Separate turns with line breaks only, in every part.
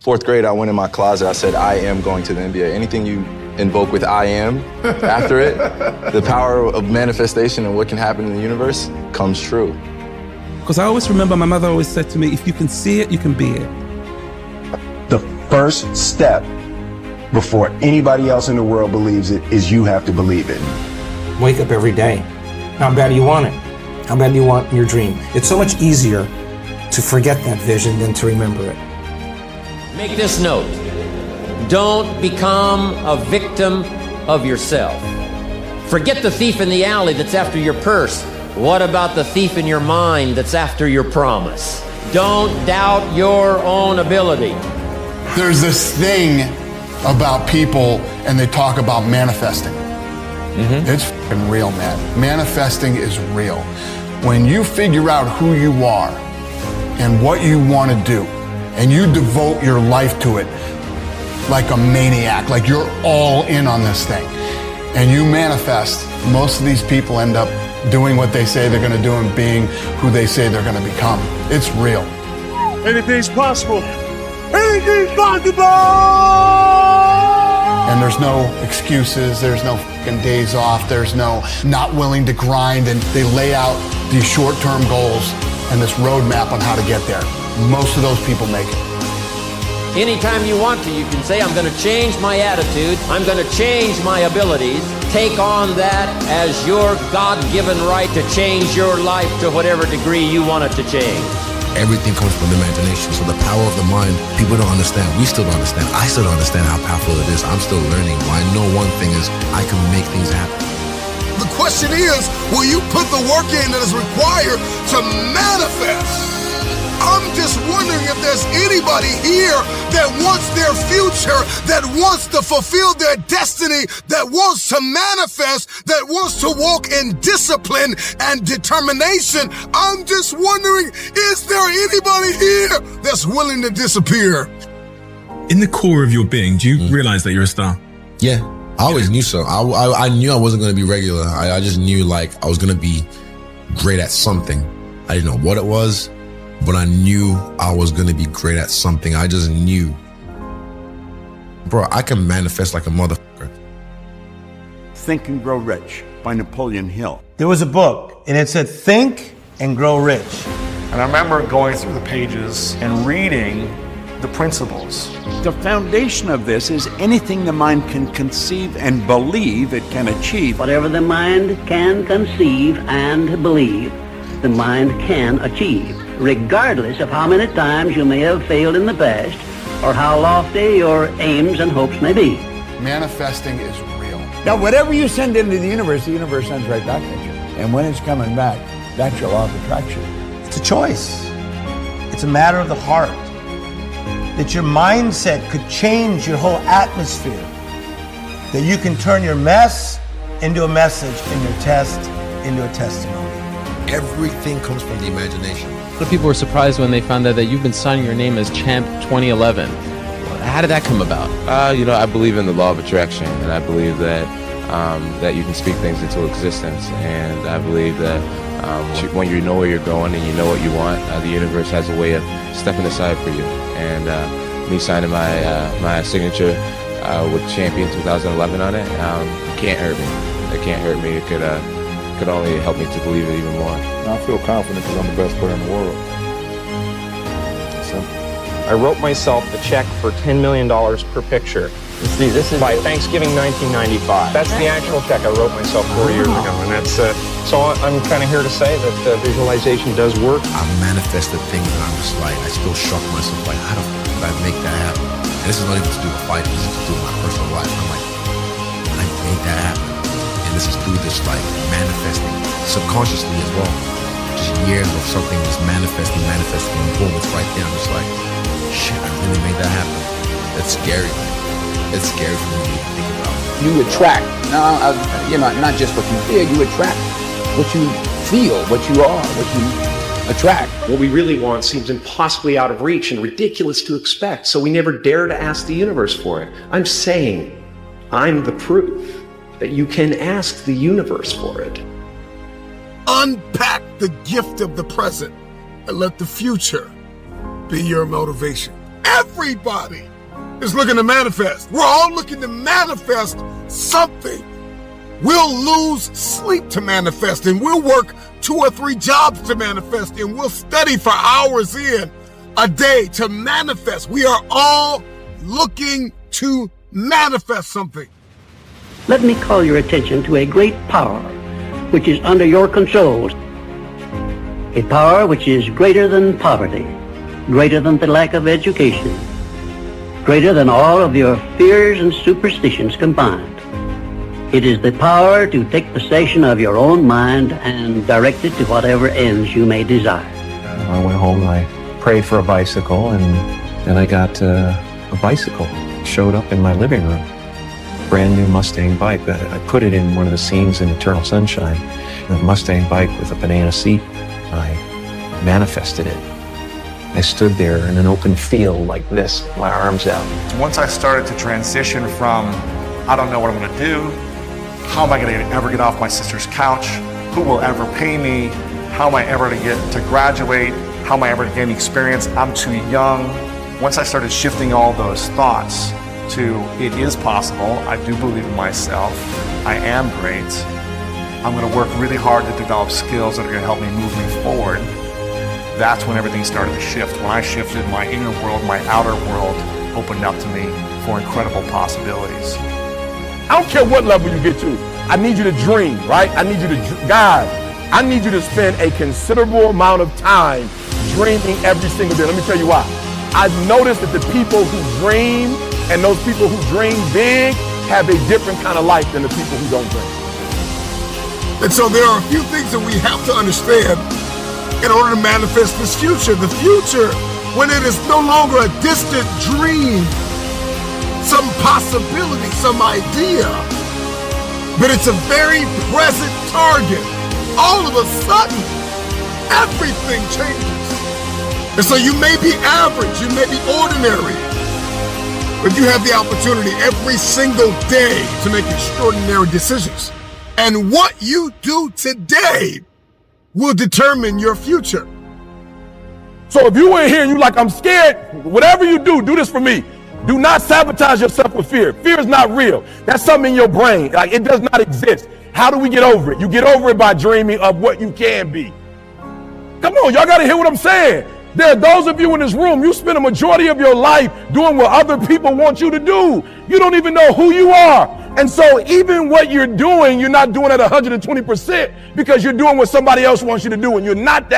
Fourth grade, I went in my closet, I said, I am going to the NBA. Anything you invoke with I am after it, the power of manifestation and what can happen in the universe comes true.
Because I always remember my mother always said to me, if you can see it, you can be it.
The first step before anybody else in the world believes it is you have to believe it.
Wake up every day. How bad do you want it? How bad do you want your dream? It's so much easier to forget that vision than to remember it.
Make this note. Don't become a victim of yourself. Forget the thief in the alley that's after your purse. What about the thief in your mind that's after your promise? Don't doubt your own ability.
There's this thing about people, and they talk about manifesting. It's fucking real, man. Manifesting is real. When you figure out who you are and what you want to do, and you devote your life to it like a maniac, like you're all in on this thing, and you manifest, most of these people end up doing what they say they're going to do and being who they say they're going to become. It's real.
Anything's possible. Anything's possible!
And there's no excuses, there's no fucking days off, there's no not willing to grind, and they lay out these short-term goals and this roadmap on how to get there. Most of those people make it.
Anytime you want to, you can say, I'm going to change my attitude, I'm going to change my abilities. Take on that as your God-given right to change your life to whatever degree you want it to change.
Everything comes from the imagination. So the power of the mind, people don't understand. We still don't understand. I still don't understand how powerful it is. I'm still learning. But I know one thing is I can make things happen.
The question is, will you put the work in that is required to manifest? I'm just wondering if there's anybody here that wants their future, that wants to fulfill their destiny, that wants to manifest, that wants to walk in discipline and determination. I'm just wondering, is there anybody here that's willing to disappear?
In the core of your being, do you realize that you're a star?
Yeah, I always knew so. I knew I wasn't going to be regular. I just knew like I was going to be great at something. I didn't know what it was, but I knew I was going to be great at something. I just knew. Bro, I can manifest like a motherfucker.
Think and Grow Rich by Napoleon Hill.
There was a book, and it said, Think and Grow Rich.
And I remember going through the pages and reading the principles.
The foundation of this is anything the mind can conceive and believe it can achieve.
Whatever the mind can conceive and believe, the mind can achieve, regardless of how many times you may have failed in the past or how lofty your aims and hopes may be.
Manifesting is real.
Now, whatever you send into the universe sends right back at you. And when it's coming back, that's your law of attraction.
It's a choice. It's a matter of the heart. That your mindset could change your whole atmosphere. That you can turn your mess into a message and your test into a testimony.
Everything comes from the imagination.
A lot of people were surprised when they found out that you've been signing your name as Champ 2011. How did that come about?
I believe in the law of attraction, and I believe that that you can speak things into existence. And I believe that when you know where you're going and you know what you want, the universe has a way of stepping aside for you. And me signing my signature with Champion 2011 on it, it can't hurt me. It can't hurt me. It could only help me to believe it even more.
I feel confident because I'm the best player in the world. Simple. I wrote myself the check for $10 million per picture. See, this is by Thanksgiving 1995. That's the actual check I wrote myself 4 years ago, and that's so I'm kind of here to say that visualization does work.
I manifested things and I'm just like, I still shock myself, like, how the fuck did I make that happen? And this is not even to do with fighting, this is to do with my personal life. I'm like, I made that happen. And this is through this, like, manifesting subconsciously as well. Just years of something just manifesting, and boom, it's right there. I'm just like, shit, I really made that happen. That's scary, man. It's scary for me to think about.
You attract, not just what you feel, you attract what you feel, what you are, what you attract.
What we really want seems impossibly out of reach and ridiculous to expect, so we never dare to ask the universe for it. I'm saying, I'm the proof that you can ask the universe for it.
Unpack the gift of the present and let the future be your motivation. Everybody is looking to manifest. We're all looking to manifest something. We'll lose sleep to manifest, and we'll work 2 or 3 jobs to manifest, and we'll study for hours in a day to manifest. We are all looking to manifest something.
Let me call your attention to a great power which is under your control. A power which is greater than poverty, greater than the lack of education, greater than all of your fears and superstitions combined. It is the power to take possession of your own mind and direct it to whatever ends you may desire.
I went home and I prayed for a bicycle, and then I got a bicycle. It showed up in my living room. Brand new Mustang bike. I put it in one of the scenes in Eternal Sunshine. A Mustang bike with a banana seat. I manifested it. I stood there in an open field like this, my arms out.
Once I started to transition from, I don't know what I'm gonna do, how am I gonna ever get off my sister's couch, who will ever pay me, how am I ever to get to graduate, how am I ever to gain experience, I'm too young. Once I started shifting all those thoughts to, it is possible, I do believe in myself, I am great, I'm gonna work really hard to develop skills that are gonna help me move me forward. That's when everything started to shift. When I shifted, my inner world, my outer world opened up to me for incredible possibilities.
I don't care what level you get to. I need you to dream, right? I need you to, guys, I need you to spend a considerable amount of time dreaming every single day. Let me tell you why. I've noticed that the people who dream and those people who dream big have a different kind of life than the people who don't dream.
And so there are a few things that we have to understand in order to manifest this future. The future, when it is no longer a distant dream, some possibility, some idea, but it's a very present target. All of a sudden, everything changes. And so you may be average, you may be ordinary, but you have the opportunity every single day to make extraordinary decisions. And what you do today will determine your future.
So if you in here and you like, I'm scared, whatever you do this for me. Do not sabotage yourself with fear. Fear is not real. That's something in your brain. Like, it does not exist. How do we get over it? You get over it by dreaming of what you can be. Come on, y'all gotta hear what I'm saying. There are those of you in this room, you spend a majority of your life doing what other people want you to do. You don't even know who you are. And so even what you're doing, you're not doing at 120% because you're doing what somebody else wants you to do, and you're not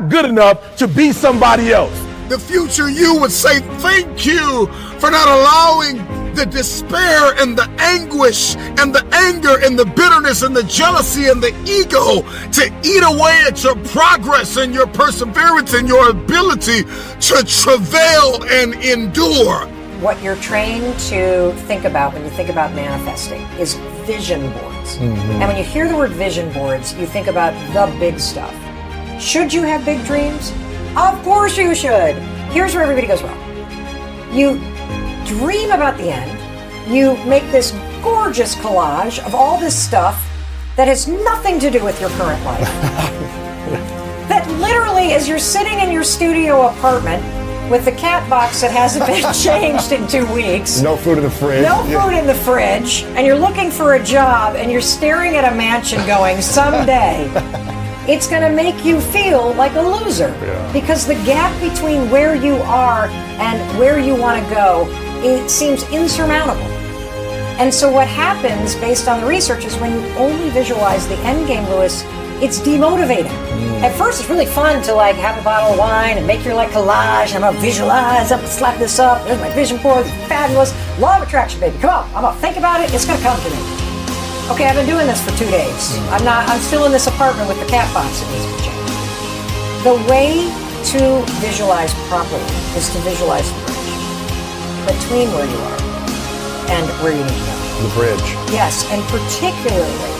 good enough to be somebody else.
The future you would say thank you for not allowing the despair and the anguish and the anger and the bitterness and the jealousy and the ego to eat away at your progress and your perseverance and your ability to travail and endure.
What you're trained to think about when you think about manifesting is vision boards. And when you hear the word vision boards, you think about the big stuff. Should you have big dreams? Of course you should. Here's where everybody goes wrong. You dream about the end. You make this gorgeous collage of all this stuff that has nothing to do with your current life. That literally, as you're sitting in your studio apartment with the cat box that hasn't been changed in 2 weeks.
No food in the fridge.
No food in the fridge. And you're looking for a job and you're staring at a mansion going, someday. It's going to make you feel like a loser because the gap between where you are and where you want to go, it seems insurmountable. And so what happens based on the research is when you only visualize the end game, Lewis, it's demotivating. At first, it's really fun to like have a bottle of wine and make your like collage. I'm gonna visualize, I'm gonna slap this up. There's my vision board, it's fabulous. Law of attraction, baby. Come on, I'm gonna think about it. It's gonna come to me. Okay, I've been doing this for 2 days. I'm still in this apartment with the cat box that needs to change. The way to visualize properly is to visualize the bridge between where you are and where you need to go.
The bridge.
Yes, and particularly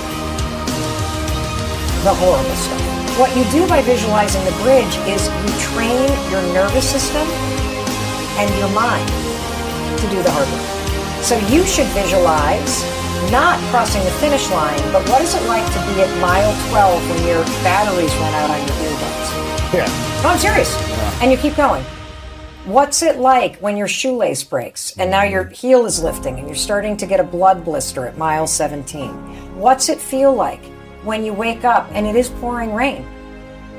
the horrible stuff. What you do by visualizing the bridge is you train your nervous system and your mind to do the hard work. So you should visualize not crossing the finish line, but what is it like to be at mile 12 when your batteries run out on your earbuds?
Yeah.
No, I'm serious. And you keep going. What's it like when your shoelace breaks and now your heel is lifting and you're starting to get a blood blister at mile 17? What's it feel like when you wake up and it is pouring rain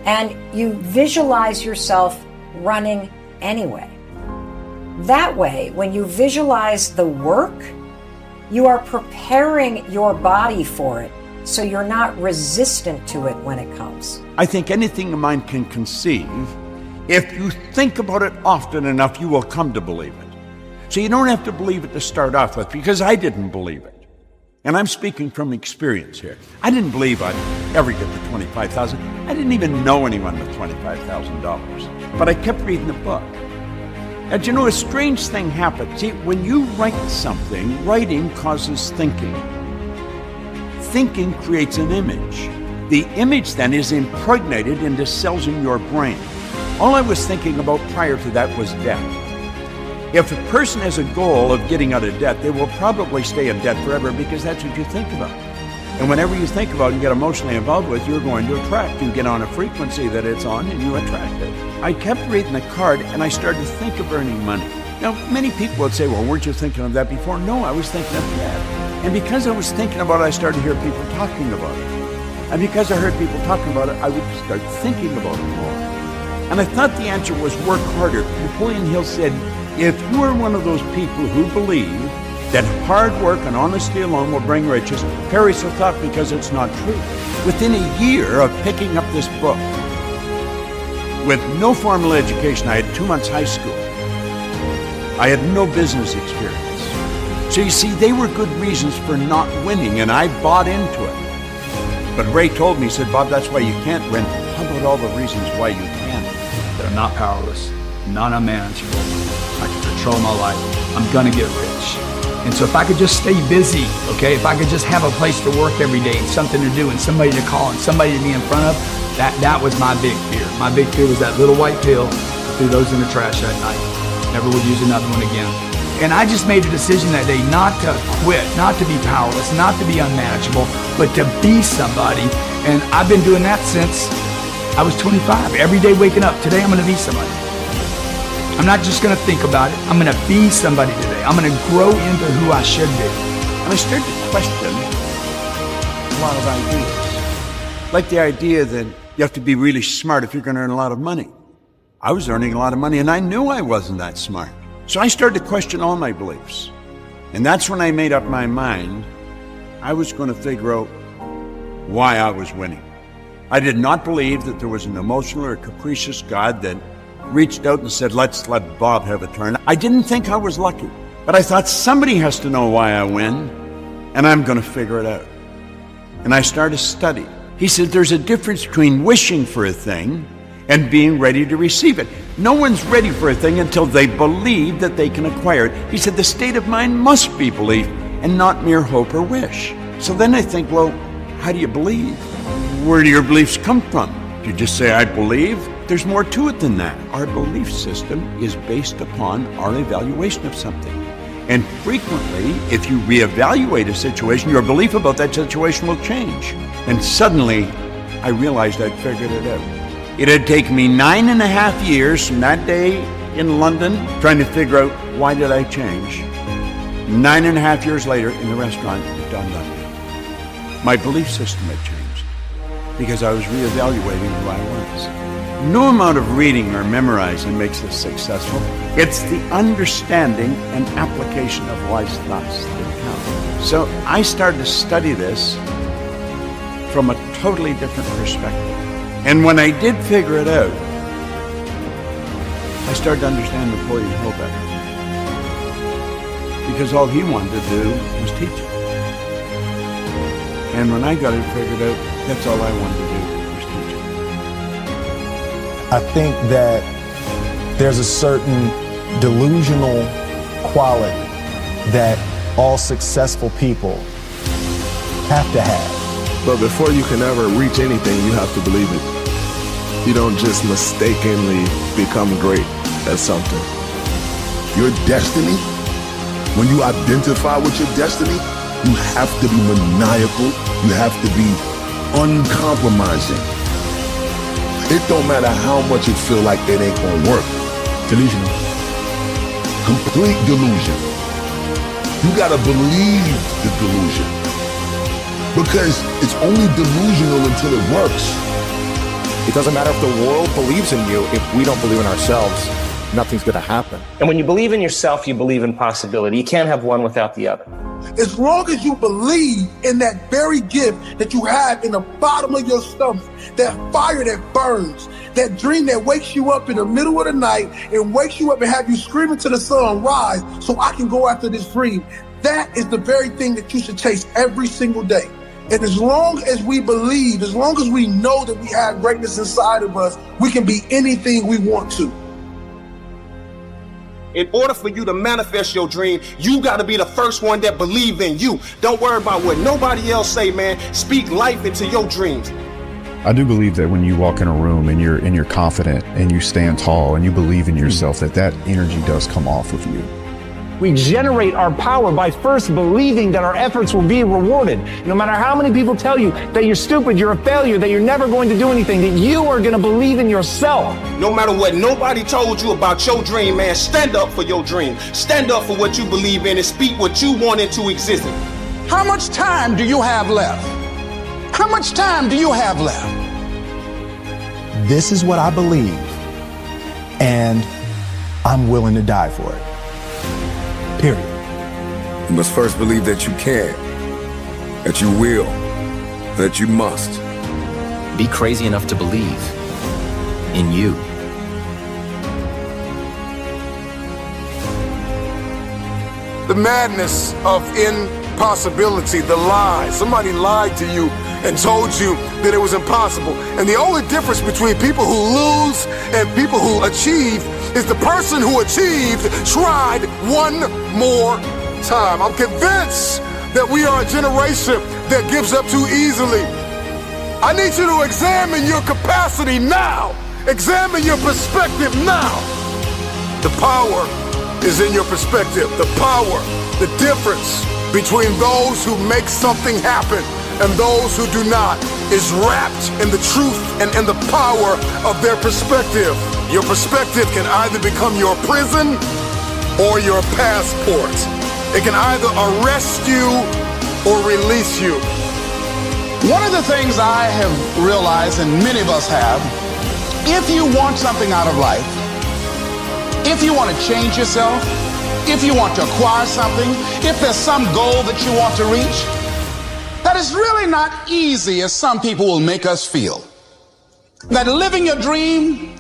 and you visualize yourself running anyway? That way, when you visualize the work, you are preparing your body for it, so you're not resistant to it when it comes.
I think anything the mind can conceive, if you think about it often enough, you will come to believe it. So you don't have to believe it to start off with, because I didn't believe it. And I'm speaking from experience here. I didn't believe I'd ever get to $25,000. I didn't even know anyone with $25,000. But I kept reading the book. And you know, a strange thing happened. See, when you write something, writing causes thinking. Thinking creates an image. The image then is impregnated into cells in your brain. All I was thinking about prior to that was debt. If a person has a goal of getting out of debt, they will probably stay in debt forever because that's what you think about. And whenever you think about and get emotionally involved with, you're going to attract. You get on a frequency that it's on and you attract it. I kept reading the card and I started to think of earning money. Now, many people would say, well, weren't you thinking of that before? No, I was thinking of that. And because I was thinking about it, I started to hear people talking about it. And because I heard people talking about it, I would start thinking about it more. And I thought the answer was work harder. Napoleon Hill said, if you are one of those people who believe that hard work and honesty alone will bring riches, perish the thought because it's not true. Within a year of picking up this book, with no formal education, I had 2 months high school. I had no business experience. So you see, they were good reasons for not winning, and I bought into it. But Ray told me, he said, Bob, that's why you can't win. How about all the reasons why you can?
That I'm not powerless, not unmanageable. I can control my life. I'm gonna get rich. And so if I could just stay busy, okay, if I could just have a place to work every day and something to do and somebody to call and somebody to be in front of, that was my big fear. My big fear was that little white pill. I threw those in the trash that night. Never would use another one again. And I just made a decision that day not to quit, not to be powerless, not to be unmanageable, but to be somebody. And I've been doing that since I was 25. Every day waking up, today I'm gonna be somebody. I'm not just gonna think about it, I'm gonna be somebody today. I'm gonna grow into who I should be.
And I started to question a lot of ideas. Like the idea that you have to be really smart if you're gonna earn a lot of money. I was earning a lot of money and I knew I wasn't that smart. So I started to question all my beliefs. And that's when I made up my mind I was gonna figure out why I was winning. I did not believe that there was an emotional or capricious God that reached out and said, let's let Bob have a turn. I didn't think I was lucky, but I thought somebody has to know why I win, and I'm gonna figure it out. And I started to study. He said, there's a difference between wishing for a thing and being ready to receive it. No one's ready for a thing until they believe that they can acquire it. He said, the state of mind must be belief and not mere hope or wish. So then I think, well, how do you believe? Where do your beliefs come from? Do you just say, I believe? There's more to it than that. Our belief system is based upon our evaluation of something. And frequently, if you reevaluate a situation, your belief about that situation will change. And suddenly, I realized I'd figured it out. It had taken me 9.5 years from that day in London, trying to figure out why did I change. 9.5 years later, in the restaurant, it dawned on me. My belief system had changed because I was reevaluating who I was. No amount of reading or memorizing makes us successful. It's the understanding and application of wise thoughts that count. So I started to study this from a totally different perspective. And when I did figure it out, I started to understand Napoleon Hill better. Because all he wanted to do was teach it. And when I got it figured out, that's all I wanted to do.
I think that there's a certain delusional quality that all successful people have to have.
But before you can ever reach anything, you have to believe it. You don't just mistakenly become great at something.
Your destiny, when you identify with your destiny, you have to be maniacal. You have to be uncompromising. It don't matter how much it feel like it ain't gonna work.
Delusional.
complete delusion. You gotta believe the delusion. Because it's only delusional until it works.
It doesn't matter if the world believes in you. If we don't believe in ourselves, nothing's gonna happen.
And when you believe in yourself, you believe in possibility. You can't have one without the other.
As long as you believe in that very gift that you have in the bottom of your stomach, that fire that burns, that dream that wakes you up in the middle of the night and wakes you up and have you screaming to the sun, rise, so I can go after this dream. That is the very thing that you should chase every single day. And as long as we believe, as long as we know that we have greatness inside of us, we can be anything we want to.
In order for you to manifest your dream, you got to be the first one that believe in you. Don't worry about what nobody else say, man. Speak life into your dreams.
I do believe that when you walk in a room and you're confident and you stand tall and you believe in yourself, that energy does come off of you.
We generate our power by first believing that our efforts will be rewarded. No matter how many people tell you that you're stupid, you're a failure, that you're never going to do anything, that you are going to believe in yourself.
No matter what nobody told you about your dream, man, stand up for your dream. Stand up for what you believe in and speak what you want into existence.
How much time do you have left? How much time do you have left?
This is what I believe, and I'm willing to die for it. Period.
You must first believe that you can, that you will, that you must.
Be crazy enough to believe in you.
The madness of impossibility, the lie. Somebody lied to you and told you that it was impossible. And the only difference between people who lose and people who achieve is the person who achieved tried one more time. I'm convinced that we are a generation that gives up too easily. I need you to examine your capacity now. Examine your perspective now. The power is in your perspective. The power, the difference between those who make something happen and those who do not is wrapped in the truth and in the power of their perspective. Your perspective can either become your prison or your passport. It can either arrest you or release you.
One of the things I have realized, and many of us have, if you want something out of life, if you want to change yourself, if you want to acquire something, if there's some goal that you want to reach, that is really not easy as some people will make us feel. That living your dream,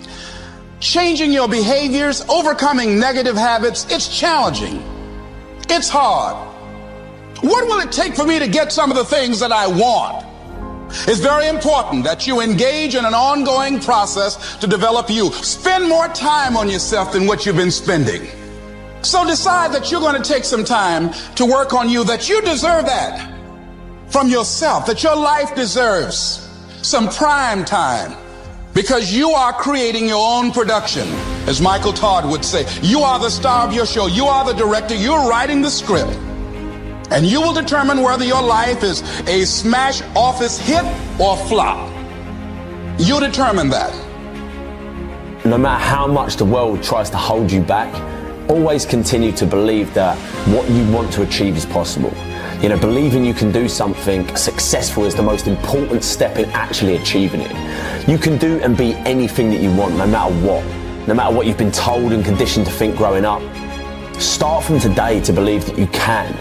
changing your behaviors, overcoming negative habits, it's challenging. It's hard. What will it take for me to get some of the things that I want? It's very important that you engage in an ongoing process to develop you. Spend more time on yourself than what you've been spending. So decide that you're going to take some time to work on you, that you deserve that from yourself, that your life deserves some prime time, because you are creating your own production. As Michael Todd would say, you are the star of your show. You are the director. You're writing the script. And you will determine whether your life is a smash office hit or flop. You determine that.
No matter how much the world tries to hold you back, always continue to believe that what you want to achieve is possible. You know, believing you can do something successful is the most important step in actually achieving it. You can do and be anything that you want, no matter what you've been told and conditioned to think growing up. Start from today to believe that you can.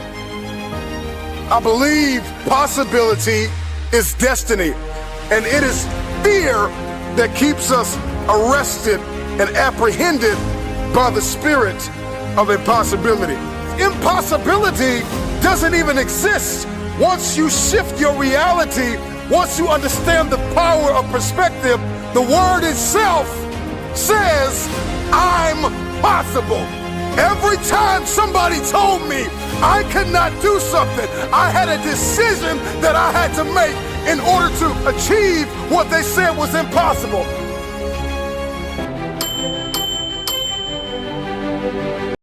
I believe possibility is destiny, and it is fear that keeps us arrested and apprehended by the spirit of impossibility. Impossibility doesn't even exist once you shift your reality, once you understand the power of perspective. The word itself says, I'm possible. Every time somebody told me I could not do something, I had a decision that I had to make in order to achieve what they said was impossible.